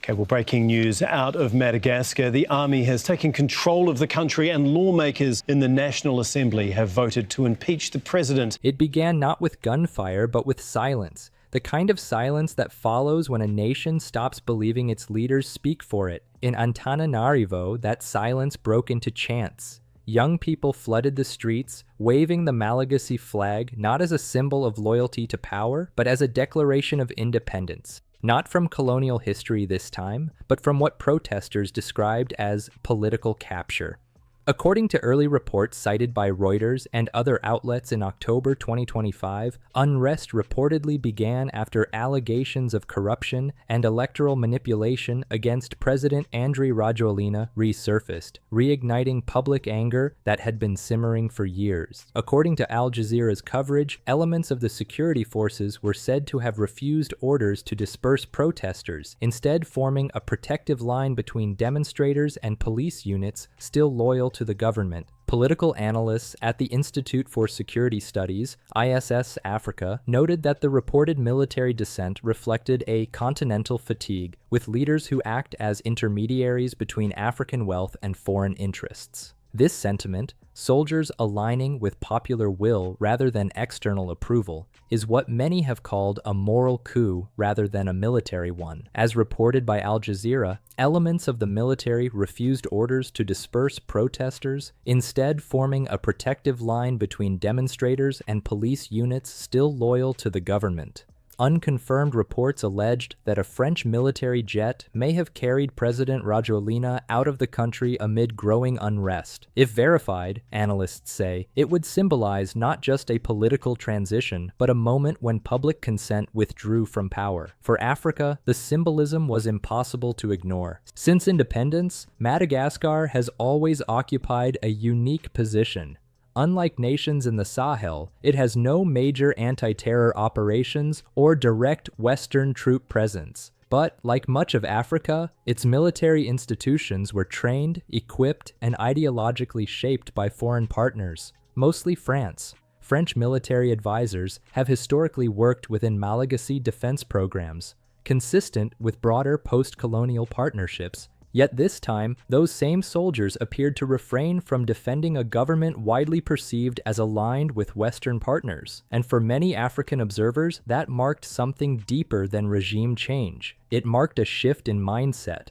Okay, well, breaking news out of Madagascar. The army has taken control of the country and lawmakers in the National Assembly have voted to impeach the president. It began not with gunfire, but with silence. The kind of silence that follows when a nation stops believing its leaders speak for it. In Antananarivo, that silence broke into chants. Young people flooded the streets, waving the Malagasy flag not as a symbol of loyalty to power, but as a declaration of independence. Not from colonial history this time, but from what protesters described as political capture. According to early reports cited by Reuters and other outlets in October 2025, unrest reportedly began after allegations of corruption and electoral manipulation against President Andry Rajoelina resurfaced, reigniting public anger that had been simmering for years. According to Al Jazeera's coverage, elements of the security forces were said to have refused orders to disperse protesters, instead forming a protective line between demonstrators and police units still loyal to the government. Political analysts at the Institute for Security Studies, ISS Africa, noted that the reported military dissent reflected a continental fatigue, with leaders who act as intermediaries between African wealth and foreign interests. This sentiment, soldiers aligning with popular will rather than external approval, is what many have called a moral coup rather than a military one. As reported by Al Jazeera, elements of the military refused orders to disperse protesters, instead forming a protective line between demonstrators and police units still loyal to the government. Unconfirmed reports alleged that a French military jet may have carried President Rajoelina out of the country amid growing unrest. If verified, analysts say, it would symbolize not just a political transition, but a moment when public consent withdrew from power. For Africa, the symbolism was impossible to ignore. Since independence, Madagascar has always occupied a unique position. Unlike nations in the Sahel, it has no major anti-terror operations or direct Western troop presence. But, like much of Africa, its military institutions were trained, equipped, and ideologically shaped by foreign partners, mostly France. French military advisors have historically worked within Malagasy defense programs, consistent with broader post-colonial partnerships. Yet this time, those same soldiers appeared to refrain from defending a government widely perceived as aligned with Western partners. And for many African observers, that marked something deeper than regime change. It marked a shift in mindset.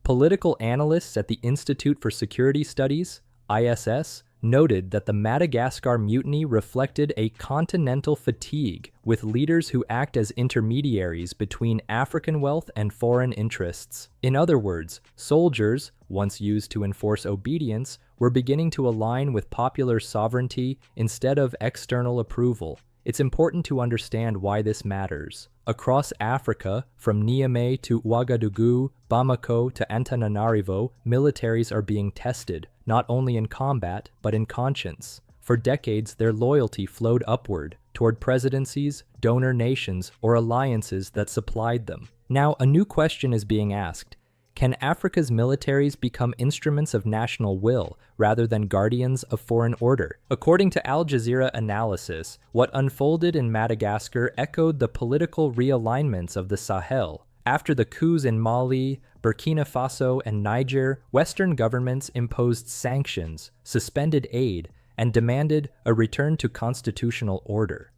Political analysts at the Institute for Security Studies, ISS, noted that the Madagascar mutiny reflected a continental fatigue, with leaders who act as intermediaries between African wealth and foreign interests. In other words, soldiers, once used to enforce obedience, were beginning to align with popular sovereignty instead of external approval. It's important to understand why this matters. Across Africa, from Niamey to Ouagadougou, Bamako to Antananarivo, militaries are being tested, not only in combat, but in conscience. For decades, their loyalty flowed upward, toward presidencies, donor nations, or alliances that supplied them. Now, a new question is being asked. Can Africa's militaries become instruments of national will, rather than guardians of foreign order? According to Al Jazeera analysis, what unfolded in Madagascar echoed the political realignments of the Sahel. After the coups in Mali, Burkina Faso, and Niger, Western governments imposed sanctions, suspended aid, and demanded a return to constitutional order.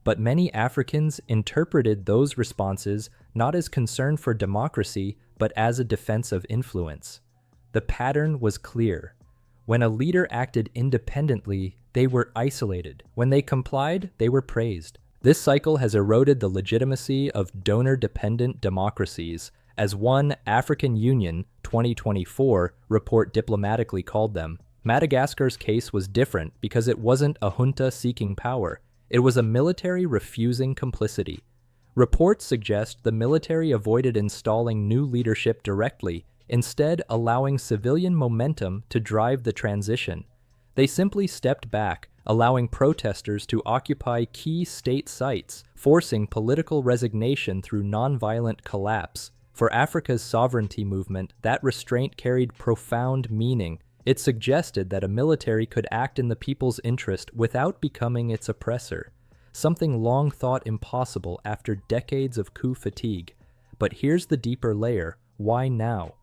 But many Africans interpreted those responses not as concern for democracy, but as a defense of influence. The pattern was clear. When a leader acted independently, they were isolated. When they complied, they were praised. This cycle has eroded the legitimacy of donor-dependent democracies, as one African Union 2024 report diplomatically called them. Madagascar's case was different because it wasn't a junta seeking power. It was a military refusing complicity. Reports suggest the military avoided installing new leadership directly, instead allowing civilian momentum to drive the transition. They simply stepped back, allowing protesters to occupy key state sites, forcing political resignation through nonviolent collapse. For Africa's sovereignty movement, that restraint carried profound meaning. It suggested that a military could act in the people's interest without becoming its oppressor, something long thought impossible after decades of coup fatigue. But here's the deeper layer. Why now?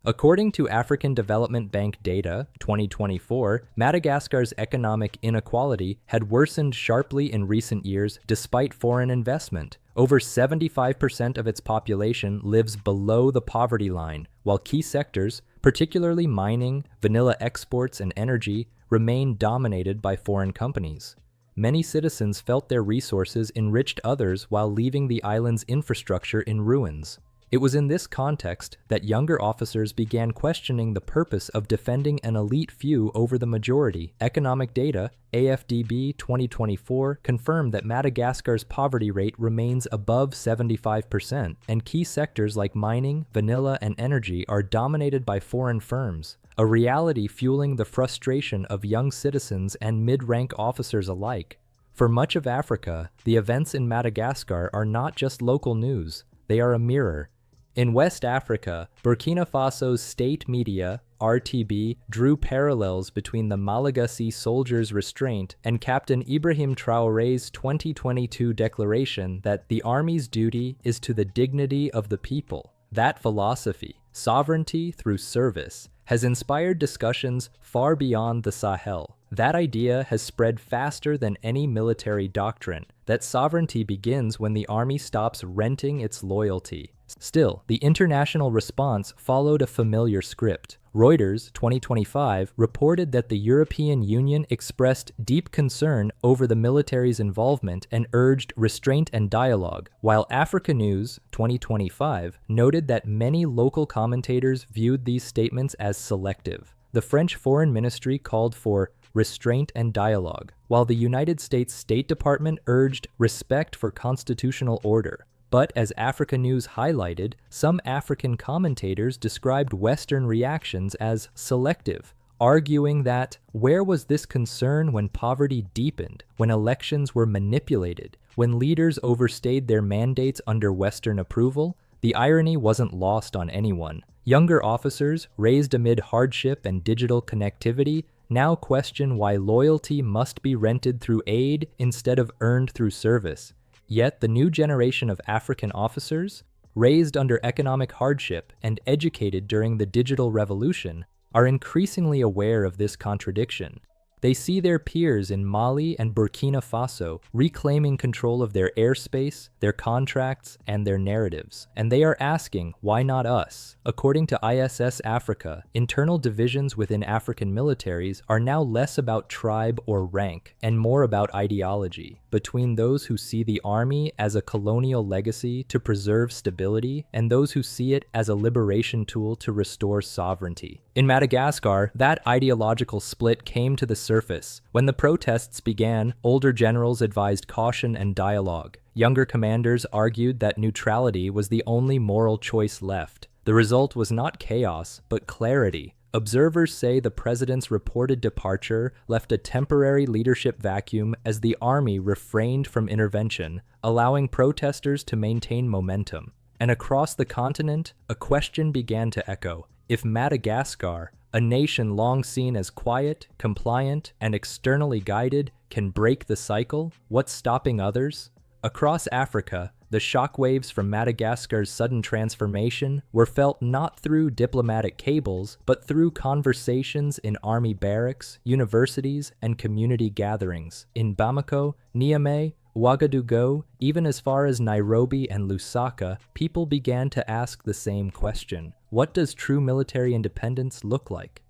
According to African Development Bank data, 2024, Madagascar's economic inequality had worsened sharply in recent years despite foreign investment. Over 75% of its population lives below the poverty line, while key sectors, particularly mining, vanilla exports, and energy, remain dominated by foreign companies. Many citizens felt their resources enriched others while leaving the island's infrastructure in ruins. It was in this context that younger officers began questioning the purpose of defending an elite few over the majority. Economic data, AFDB 2024, confirmed that Madagascar's poverty rate remains above 75%, and key sectors like mining, vanilla, and energy are dominated by foreign firms, a reality fueling the frustration of young citizens and mid-rank officers alike. For much of Africa, the events in Madagascar are not just local news, they are a mirror. In West Africa, Burkina Faso's state media, RTB, drew parallels between the Malagasy soldiers' restraint and Captain Ibrahim Traoré's 2022 declaration that the army's duty is to the dignity of the people. That philosophy, sovereignty through service, has inspired discussions far beyond the Sahel. That idea has spread faster than any military doctrine, that sovereignty begins when the army stops renting its loyalty. Still, the international response followed a familiar script. Reuters, 2025, reported that the European Union expressed deep concern over the military's involvement and urged restraint and dialogue, while Africa News, 2025, noted that many local commentators viewed these statements as selective. The French Foreign Ministry called for restraint and dialogue, while the United States State Department urged respect for constitutional order. But as Africa News highlighted, some African commentators described Western reactions as selective, arguing that where was this concern when poverty deepened, when elections were manipulated, when leaders overstayed their mandates under Western approval? The irony wasn't lost on anyone. Younger officers, raised amid hardship and digital connectivity, now question why loyalty must be rented through aid instead of earned through service. Yet the new generation of African officers, raised under economic hardship and educated during the digital revolution, are increasingly aware of this contradiction. They see their peers in Mali and Burkina Faso reclaiming control of their airspace, their contracts, and their narratives. And they are asking, why not us? According to ISS Africa, internal divisions within African militaries are now less about tribe or rank, and more about ideology, between those who see the army as a colonial legacy to preserve stability, and those who see it as a liberation tool to restore sovereignty. In Madagascar, that ideological split came to the surface. When the protests began, older generals advised caution and dialogue. Younger commanders argued that neutrality was the only moral choice left. The result was not chaos, but clarity. Observers say the president's reported departure left a temporary leadership vacuum as the army refrained from intervention, allowing protesters to maintain momentum. And across the continent, a question began to echo. If Madagascar, a nation long seen as quiet, compliant, and externally guided, can break the cycle, what's stopping others? Across Africa, the shockwaves from Madagascar's sudden transformation were felt not through diplomatic cables, but through conversations in army barracks, universities, and community gatherings. In Bamako, Niamey, Ouagadougou, even as far as Nairobi and Lusaka, people began to ask the same question. What does true military independence look like?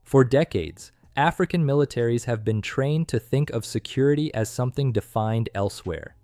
For decades, African militaries have been trained to think of security as something defined elsewhere.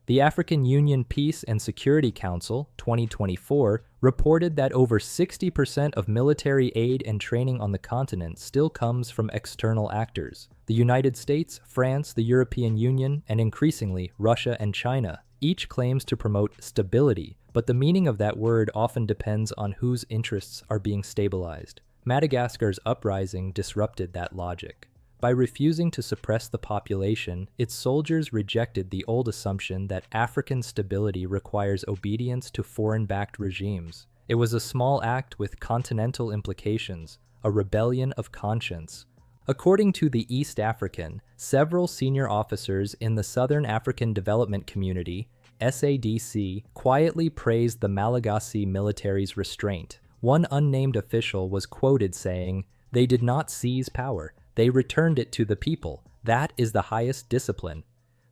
The African Union Peace and Security Council, 2024, reported that over 60% of military aid and training on the continent still comes from external actors. The United States, France, the European Union, and increasingly Russia and China. Each claims to promote stability, but the meaning of that word often depends on whose interests are being stabilized. Madagascar's uprising disrupted that logic. By refusing to suppress the population, its soldiers rejected the old assumption that African stability requires obedience to foreign-backed regimes. It was a small act with continental implications, a rebellion of conscience. According to the East African, several senior officers in the Southern African Development Community, SADC, quietly praised the Malagasy military's restraint. One unnamed official was quoted saying, "They did not seize power. They returned it to the people. That is the highest discipline."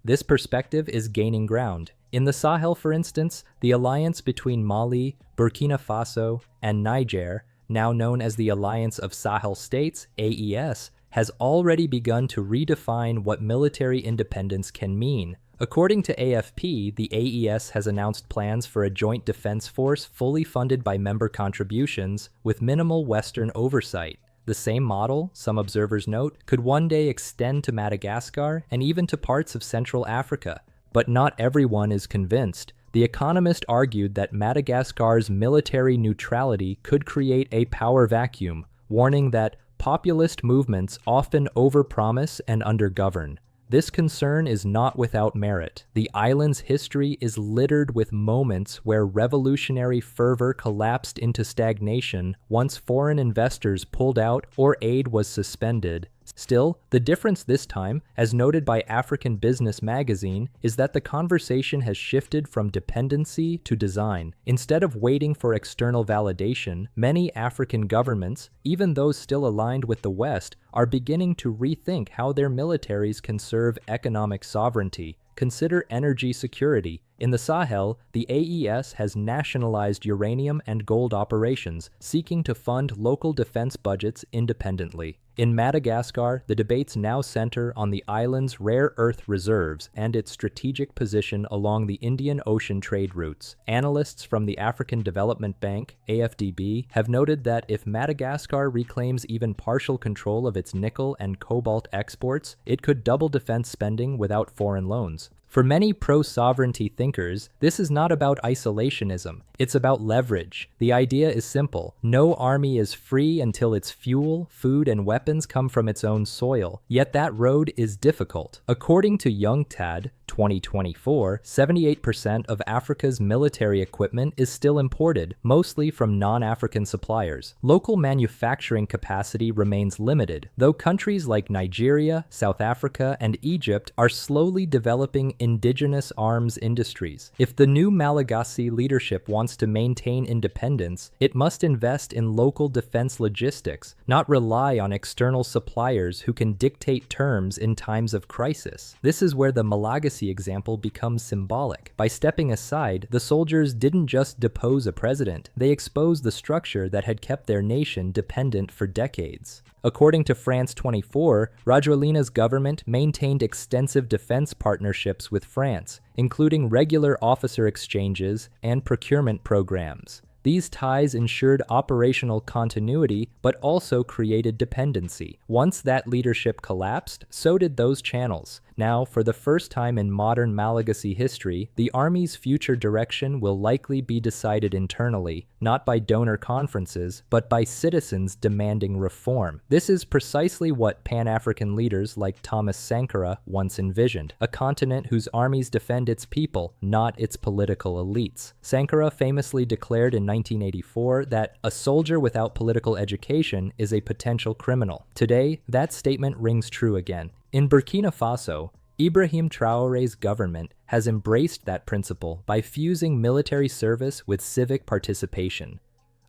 This perspective is gaining ground. In the Sahel, for instance, the alliance between Mali, Burkina Faso, and Niger, now known as the Alliance of Sahel States, AES, has already begun to redefine what military independence can mean. According to AFP, the AES has announced plans for a joint defense force fully funded by member contributions with minimal Western oversight. The same model, some observers note, could one day extend to Madagascar and even to parts of Central Africa. But not everyone is convinced. The Economist argued that Madagascar's military neutrality could create a power vacuum, warning that populist movements often overpromise and undergovern. This concern is not without merit. The island's history is littered with moments where revolutionary fervor collapsed into stagnation once foreign investors pulled out or aid was suspended. Still, the difference this time, as noted by African Business Magazine, is that the conversation has shifted from dependency to design. Instead of waiting for external validation, many African governments, even those still aligned with the West, are beginning to rethink how their militaries can serve economic sovereignty. Consider energy security. In the Sahel, the AES has nationalized uranium and gold operations, seeking to fund local defense budgets independently. In Madagascar, the debates now center on the island's rare earth reserves and its strategic position along the Indian Ocean trade routes. Analysts from the African Development Bank, AFDB, have noted that if Madagascar reclaims even partial control of its nickel and cobalt exports, it could double defense spending without foreign loans. For many pro-sovereignty thinkers, this is not about isolationism. It's about leverage. The idea is simple. No army is free until its fuel, food, and weapons come from its own soil. Yet that road is difficult. According to UNCTAD 2024, 78% of Africa's military equipment is still imported, mostly from non-African suppliers. Local manufacturing capacity remains limited, though countries like Nigeria, South Africa, and Egypt are slowly developing indigenous arms industries. If the new Malagasy leadership wants to maintain independence, it must invest in local defense logistics, not rely on external suppliers who can dictate terms in times of crisis. This is where the Malagasy example becomes symbolic. By stepping aside, the soldiers didn't just depose a president, they exposed the structure that had kept their nation dependent for decades. According to France 24, Rajoelina's government maintained extensive defense partnerships with France, including regular officer exchanges and procurement programs. These ties ensured operational continuity, but also created dependency. Once that leadership collapsed, so did those channels. Now, for the first time in modern Malagasy history, the Army's future direction will likely be decided internally, not by donor conferences, but by citizens demanding reform. This is precisely what Pan-African leaders like Thomas Sankara once envisioned, a continent whose armies defend its people, not its political elites. Sankara famously declared in 1984 that a soldier without political education is a potential criminal. Today, that statement rings true again. In Burkina Faso, Ibrahim Traoré's government has embraced that principle by fusing military service with civic participation.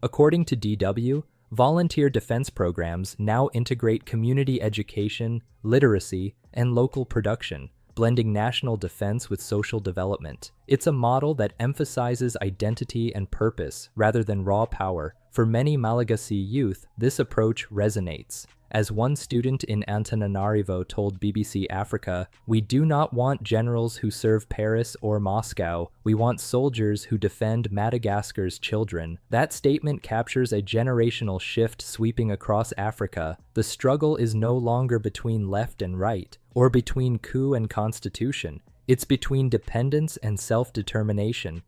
According to DW, volunteer defense programs now integrate community education, literacy, and local production, blending national defense with social development. It's a model that emphasizes identity and purpose rather than raw power. For many Malagasy youth, this approach resonates. As one student in Antananarivo told BBC Africa, "We do not want generals who serve Paris or Moscow. We want soldiers who defend Madagascar's children." That statement captures a generational shift sweeping across Africa. The struggle is no longer between left and right, or between coup and constitution. It's between dependence and self-determination.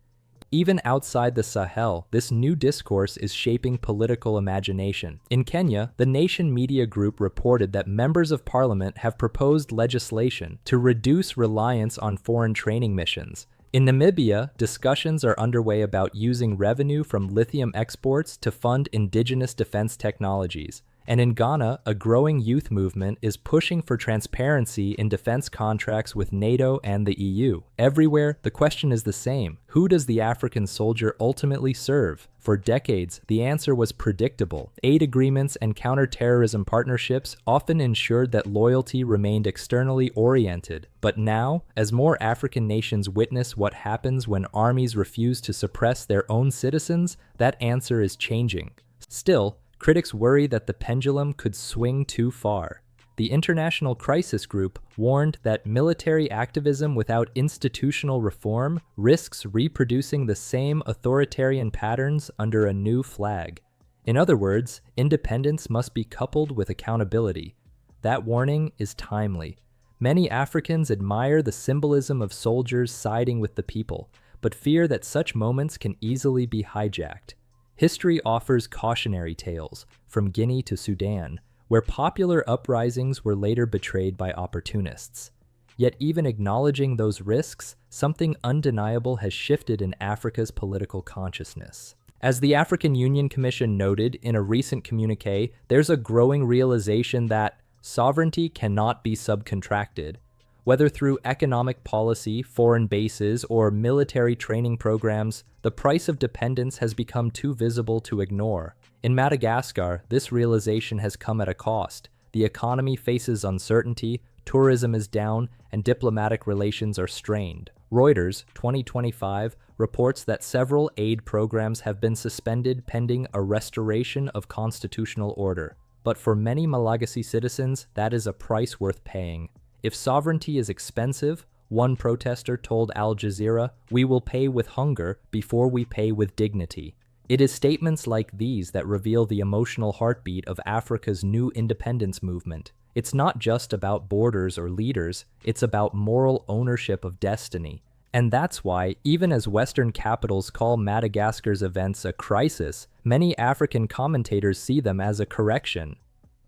Even outside the Sahel, this new discourse is shaping political imagination. In Kenya, the Nation Media Group reported that members of parliament have proposed legislation to reduce reliance on foreign training missions. In Namibia, discussions are underway about using revenue from lithium exports to fund indigenous defense technologies. And in Ghana, a growing youth movement is pushing for transparency in defense contracts with NATO and the EU. Everywhere, the question is the same. Who does the African soldier ultimately serve? For decades, the answer was predictable. Aid agreements and counterterrorism partnerships often ensured that loyalty remained externally oriented. But now, as more African nations witness what happens when armies refuse to suppress their own citizens, that answer is changing. Still, critics worry that the pendulum could swing too far. The International Crisis Group warned that military activism without institutional reform risks reproducing the same authoritarian patterns under a new flag. In other words, independence must be coupled with accountability. That warning is timely. Many Africans admire the symbolism of soldiers siding with the people, but fear that such moments can easily be hijacked. History offers cautionary tales, from Guinea to Sudan, where popular uprisings were later betrayed by opportunists. Yet even acknowledging those risks, something undeniable has shifted in Africa's political consciousness. As the African Union Commission noted in a recent communiqué, there's a growing realization that sovereignty cannot be subcontracted. Whether through economic policy, foreign bases, or military training programs, the price of dependence has become too visible to ignore. In Madagascar, this realization has come at a cost. The economy faces uncertainty, tourism is down, and diplomatic relations are strained. Reuters, 2025, reports that several aid programs have been suspended pending a restoration of constitutional order. But for many Malagasy citizens, that is a price worth paying. If sovereignty is expensive, one protester told Al Jazeera, "We will pay with hunger before we pay with dignity." It is statements like these that reveal the emotional heartbeat of Africa's new independence movement. It's not just about borders or leaders, it's about moral ownership of destiny. And that's why, even as Western capitals call Madagascar's events a crisis, many African commentators see them as a correction.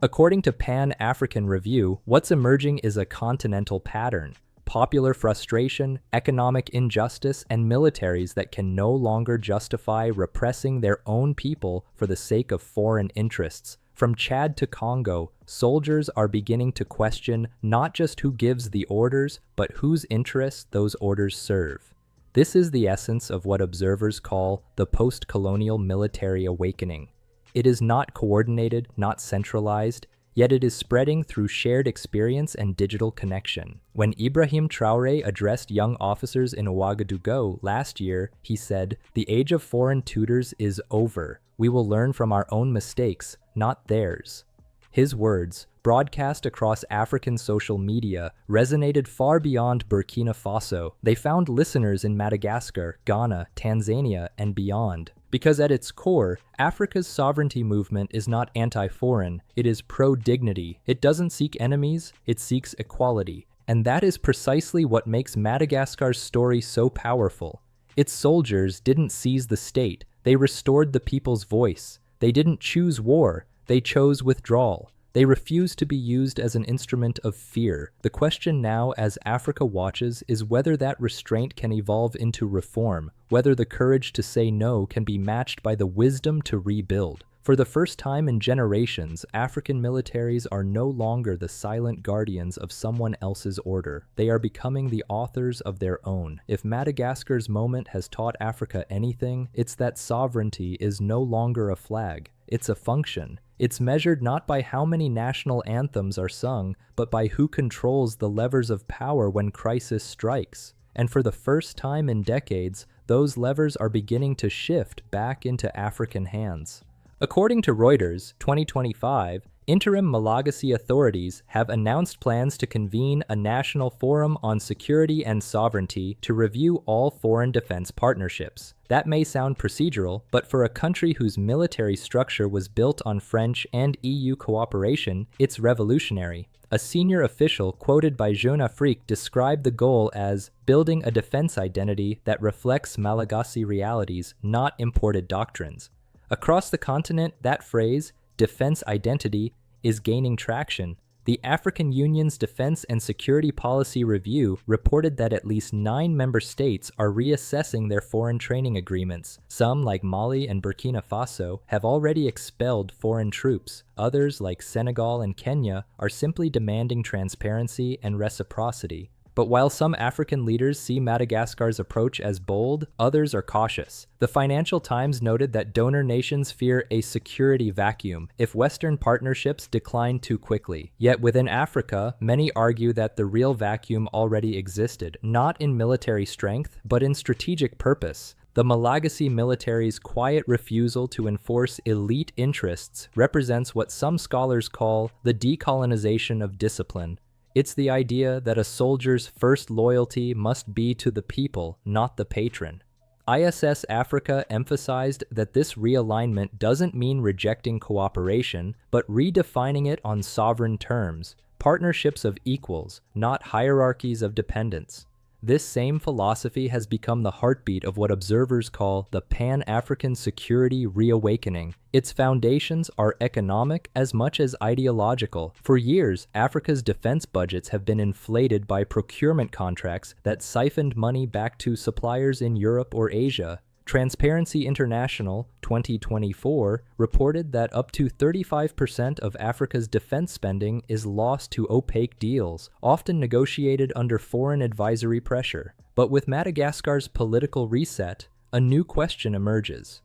According to Pan-African Review, what's emerging is a continental pattern: popular frustration, economic injustice, and militaries that can no longer justify repressing their own people for the sake of foreign interests. From Chad to Congo, soldiers are beginning to question not just who gives the orders, but whose interests those orders serve. This is the essence of what observers call the post-colonial military awakening. It is not coordinated, not centralized, yet it is spreading through shared experience and digital connection. When Ibrahim Traoré addressed young officers in Ouagadougou last year, he said, "The age of foreign tutors is over. We will learn from our own mistakes, not theirs." His words, broadcast across African social media, resonated far beyond Burkina Faso. They found listeners in Madagascar, Ghana, Tanzania, and beyond. Because at its core, Africa's sovereignty movement is not anti-foreign, it is pro-dignity. It doesn't seek enemies, it seeks equality. And that is precisely what makes Madagascar's story so powerful. Its soldiers didn't seize the state, they restored the people's voice. They didn't choose war, they chose withdrawal. They refuse to be used as an instrument of fear. The question now, as Africa watches, is whether that restraint can evolve into reform, whether the courage to say no can be matched by the wisdom to rebuild. For the first time in generations, African militaries are no longer the silent guardians of someone else's order. They are becoming the authors of their own. If Madagascar's moment has taught Africa anything, it's that sovereignty is no longer a flag. It's a function. It's measured not by how many national anthems are sung, but by who controls the levers of power when crisis strikes. And for the first time in decades, those levers are beginning to shift back into African hands. According to Reuters, 2025, interim Malagasy authorities have announced plans to convene a national forum on security and sovereignty to review all foreign defense partnerships. That may sound procedural, but for a country whose military structure was built on French and EU cooperation, it's revolutionary. A senior official quoted by Jeune Afrique described the goal as building a defense identity that reflects Malagasy realities, not imported doctrines. Across the continent, that phrase, defense identity, is gaining traction. The African Union's Defense and Security Policy Review reported that at least 9 member states are reassessing their foreign training agreements. Some, like Mali and Burkina Faso, have already expelled foreign troops. Others, like Senegal and Kenya, are simply demanding transparency and reciprocity. But while some African leaders see Madagascar's approach as bold, others are cautious. The Financial Times noted that donor nations fear a security vacuum if Western partnerships decline too quickly. Yet within Africa, many argue that the real vacuum already existed, not in military strength, but in strategic purpose. The Malagasy military's quiet refusal to enforce elite interests represents what some scholars call the decolonization of discipline. It's the idea that a soldier's first loyalty must be to the people, not the patron. ISS Africa emphasized that this realignment doesn't mean rejecting cooperation, but redefining it on sovereign terms, partnerships of equals, not hierarchies of dependence. This same philosophy has become the heartbeat of what observers call the Pan-African security reawakening. Its foundations are economic as much as ideological. For years, Africa's defense budgets have been inflated by procurement contracts that siphoned money back to suppliers in Europe or Asia. Transparency International 2024 reported that up to 35% of Africa's defense spending is lost to opaque deals, often negotiated under foreign advisory pressure. But with Madagascar's political reset, a new question emerges.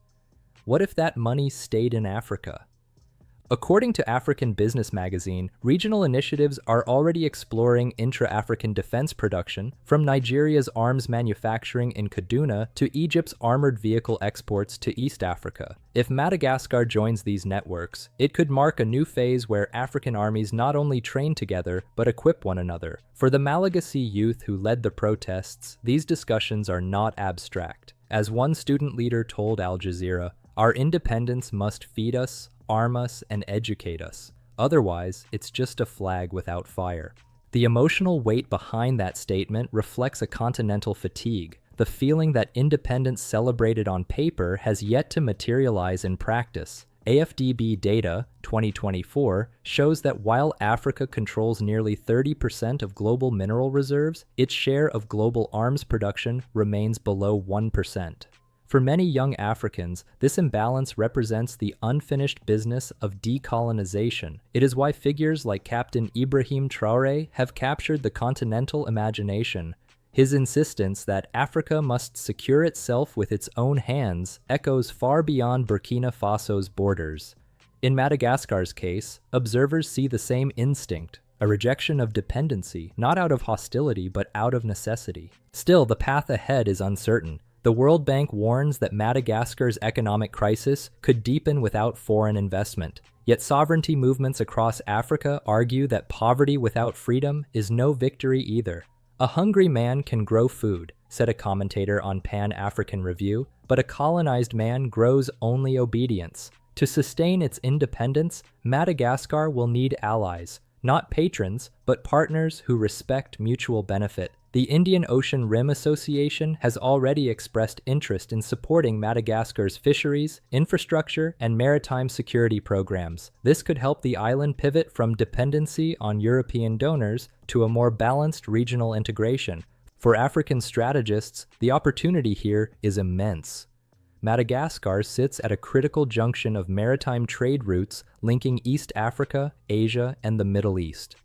What if that money stayed in Africa? According to African Business Magazine, regional initiatives are already exploring intra-African defense production, from Nigeria's arms manufacturing in Kaduna to Egypt's armored vehicle exports to East Africa. If Madagascar joins these networks, it could mark a new phase where African armies not only train together, but equip one another. For the Malagasy youth who led the protests, these discussions are not abstract. As one student leader told Al Jazeera, "Our independence must feed us, arm us, and educate us. Otherwise, it's just a flag without fire." The emotional weight behind that statement reflects a continental fatigue, the feeling that independence celebrated on paper has yet to materialize in practice. AFDB data, 2024, shows that while Africa controls nearly 30% of global mineral reserves, its share of global arms production remains below 1%. For many young Africans, this imbalance represents the unfinished business of decolonization. It is why figures like Captain Ibrahim Traoré have captured the continental imagination. His insistence that Africa must secure itself with its own hands echoes far beyond Burkina Faso's borders. In Madagascar's case, observers see the same instinct, a rejection of dependency, not out of hostility but out of necessity. Still, the path ahead is uncertain. The World Bank warns that Madagascar's economic crisis could deepen without foreign investment. Yet sovereignty movements across Africa argue that poverty without freedom is no victory either. "A hungry man can grow food," said a commentator on Pan-African Review, "but a colonized man grows only obedience. To sustain its independence, Madagascar will need allies, not patrons, but partners who respect mutual benefit." The Indian Ocean Rim Association has already expressed interest in supporting Madagascar's fisheries, infrastructure, and maritime security programs. This could help the island pivot from dependency on European donors to a more balanced regional integration. For African strategists, the opportunity here is immense. Madagascar sits at a critical junction of maritime trade routes linking East Africa, Asia, and the Middle East.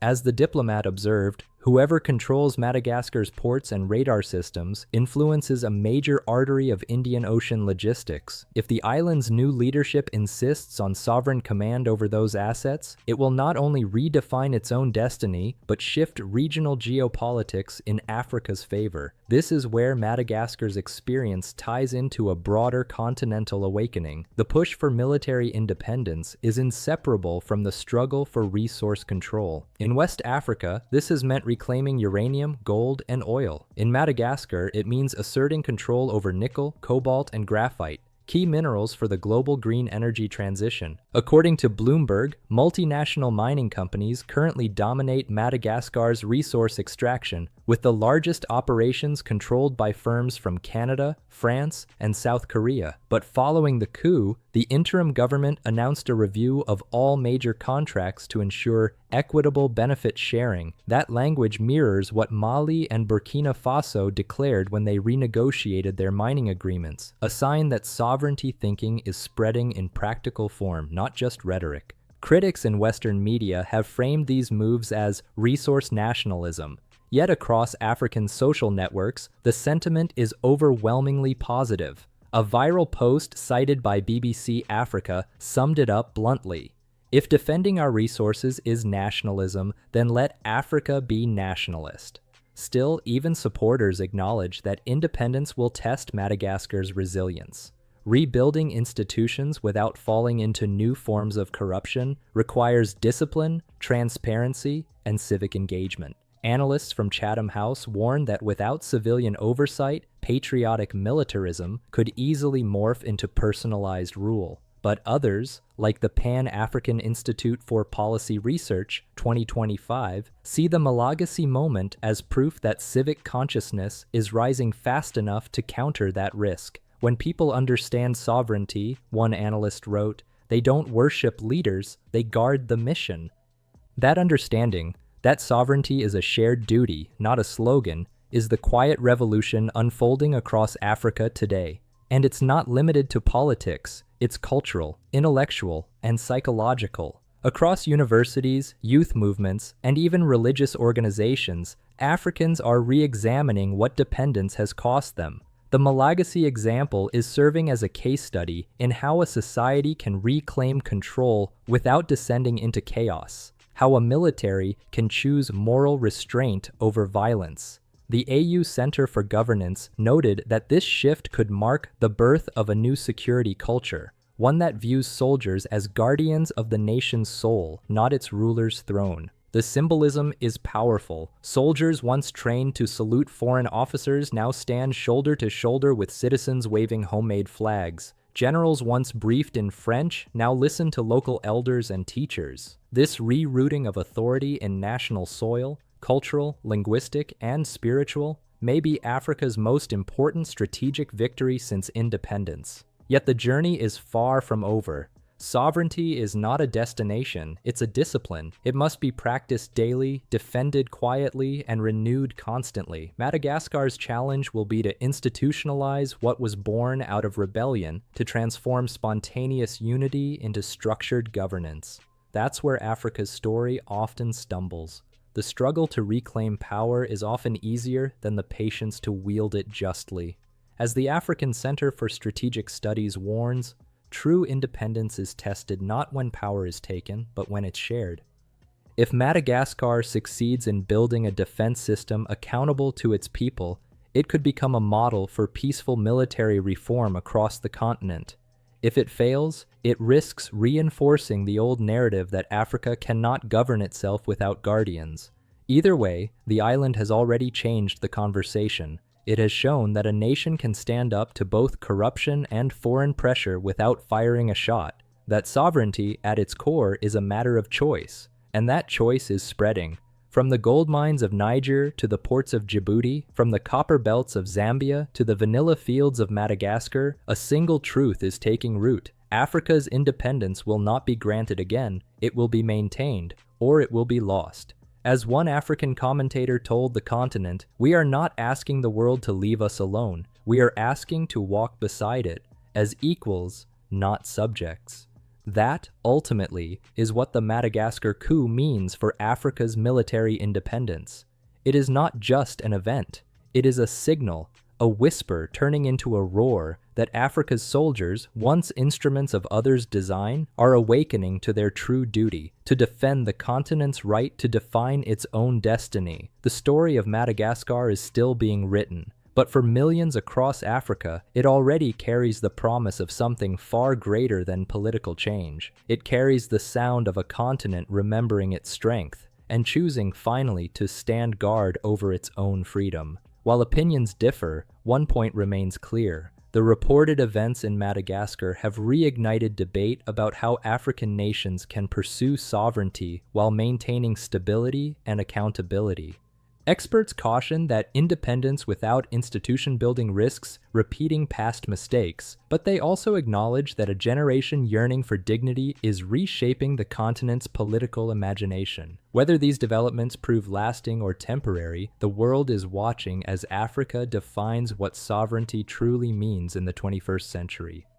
As the diplomat observed, whoever controls Madagascar's ports and radar systems influences a major artery of Indian Ocean logistics. If the island's new leadership insists on sovereign command over those assets, it will not only redefine its own destiny, but shift regional geopolitics in Africa's favor. This is where Madagascar's experience ties into a broader continental awakening. The push for military independence is inseparable from the struggle for resource control. In West Africa, this has meant reclaiming uranium, gold, and oil. In Madagascar, it means asserting control over nickel, cobalt, and graphite, key minerals for the global green energy transition. According to Bloomberg, multinational mining companies currently dominate Madagascar's resource extraction, with the largest operations controlled by firms from Canada, France, and South Korea. But following the coup, the interim government announced a review of all major contracts to ensure equitable benefit sharing. That language mirrors what Mali and Burkina Faso declared when they renegotiated their mining agreements, a sign that sovereignty thinking is spreading in practical form, not just rhetoric. Critics in Western media have framed these moves as resource nationalism. Yet across African social networks, the sentiment is overwhelmingly positive. A viral post cited by BBC Africa summed it up bluntly. If defending our resources is nationalism, then let Africa be nationalist. Still, even supporters acknowledge that independence will test Madagascar's resilience. Rebuilding institutions without falling into new forms of corruption requires discipline, transparency, and civic engagement. Analysts from Chatham House warn that without civilian oversight, patriotic militarism could easily morph into personalized rule. But others, like the Pan-African Institute for Policy Research 2025, see the Malagasy moment as proof that civic consciousness is rising fast enough to counter that risk. When people understand sovereignty, one analyst wrote, they don't worship leaders, they guard the mission. That understanding, that sovereignty is a shared duty, not a slogan, is the quiet revolution unfolding across Africa today. And it's not limited to politics, it's cultural, intellectual, and psychological. Across universities, youth movements, and even religious organizations, Africans are re-examining what dependence has cost them. The Malagasy example is serving as a case study in how a society can reclaim control without descending into chaos, how a military can choose moral restraint over violence. The AU Center for Governance noted that this shift could mark the birth of a new security culture, one that views soldiers as guardians of the nation's soul, not its ruler's throne. The symbolism is powerful. Soldiers once trained to salute foreign officers now stand shoulder to shoulder with citizens waving homemade flags. Generals once briefed in French now listen to local elders and teachers. This rerouting of authority in national soil, cultural, linguistic, and spiritual, may be Africa's most important strategic victory since independence. Yet the journey is far from over. Sovereignty is not a destination, it's a discipline. It must be practiced daily, defended quietly, and renewed constantly. Madagascar's challenge will be to institutionalize what was born out of rebellion, to transform spontaneous unity into structured governance. That's where Africa's story often stumbles. The struggle to reclaim power is often easier than the patience to wield it justly. As the African Center for Strategic Studies warns, true independence is tested not when power is taken, but when it's shared. If Madagascar succeeds in building a defense system accountable to its people, it could become a model for peaceful military reform across the continent. If it fails, it risks reinforcing the old narrative that Africa cannot govern itself without guardians. Either way, the island has already changed the conversation. It has shown that a nation can stand up to both corruption and foreign pressure without firing a shot, that sovereignty at its core is a matter of choice, and that choice is spreading. From the gold mines of Niger to the ports of Djibouti, from the copper belts of Zambia to the vanilla fields of Madagascar, a single truth is taking root. Africa's independence will not be granted again, it will be maintained, or it will be lost. As one African commentator told the continent, we are not asking the world to leave us alone, we are asking to walk beside it, as equals, not subjects. That, ultimately, is what the Madagascar coup means for Africa's military independence. It is not just an event, it is a signal, a whisper turning into a roar that Africa's soldiers, once instruments of others' design, are awakening to their true duty, to defend the continent's right to define its own destiny. The story of Madagascar is still being written, but for millions across Africa, it already carries the promise of something far greater than political change. It carries the sound of a continent remembering its strength, and choosing finally to stand guard over its own freedom. While opinions differ, one point remains clear. The reported events in Madagascar have reignited debate about how African nations can pursue sovereignty while maintaining stability and accountability. Experts caution that independence without institution-building risks repeating past mistakes, but they also acknowledge that a generation yearning for dignity is reshaping the continent's political imagination. Whether these developments prove lasting or temporary, the world is watching as Africa defines what sovereignty truly means in the 21st century.